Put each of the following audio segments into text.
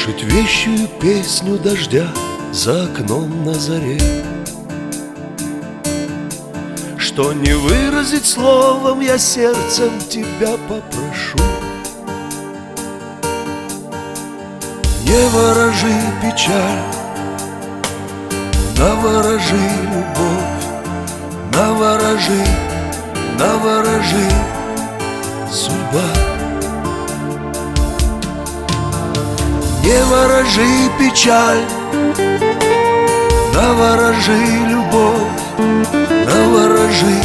Слышать вещую песню дождя за окном на заре, что не выразить словом я сердцем тебя попрошу. Не ворожи печаль, наворожи любовь, наворожи, наворожи судьба. Не ворожи печаль, наворожи любовь, наворожи,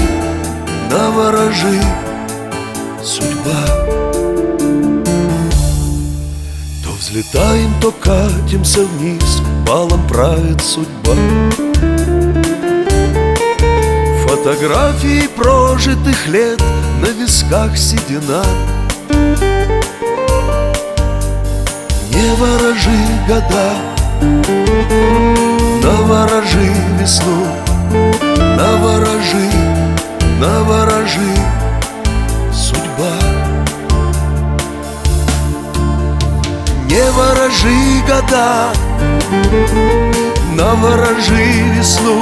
наворожи судьба. То взлетаем, то катимся вниз, балом правит судьба. Фотографии прожитых лет, на висках седина. Не ворожи года, наворожи весну, наворожи, наворожи судьба. Не ворожи года, наворожи весну,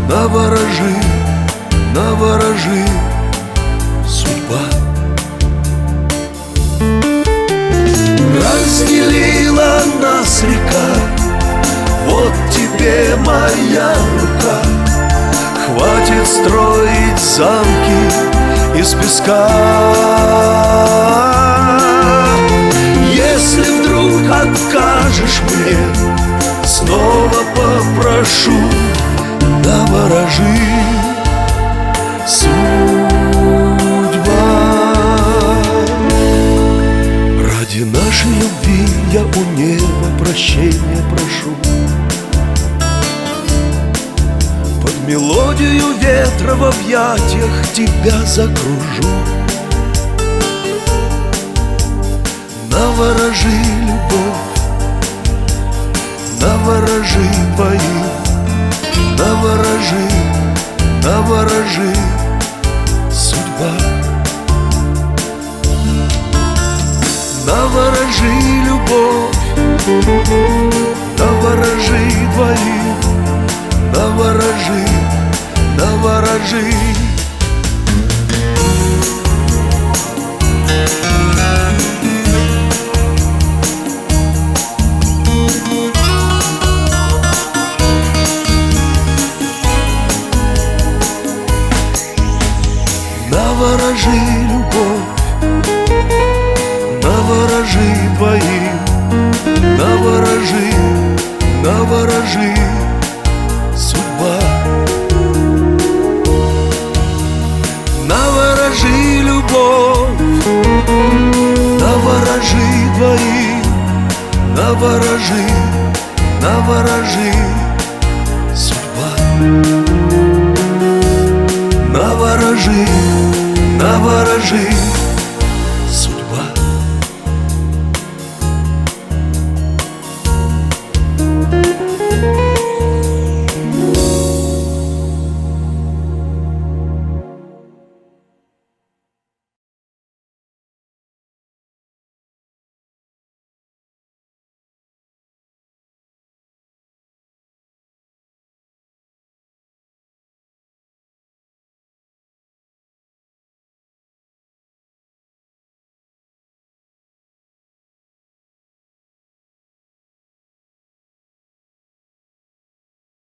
наворожи, наворожи судьба. Разделила нас река, вот тебе моя рука. Хватит строить замки из песка. Если вдруг откажешь мне, снова попрошу, наворожи ради нашей любви я у неба прощения прошу. Под мелодию ветра в объятиях тебя закружу. Наворожи любовь, наворожи двоих, наворожи, наворожи судьба. Наворожи любовь, наворожи двоих, наворожи, наворожи. Наворожи любовь, наворожи двоих, наворожи, наворожи судьба. Наворожи любовь, наворожи двоих, наворожи, наворожи судьба. Наворожи, наворожи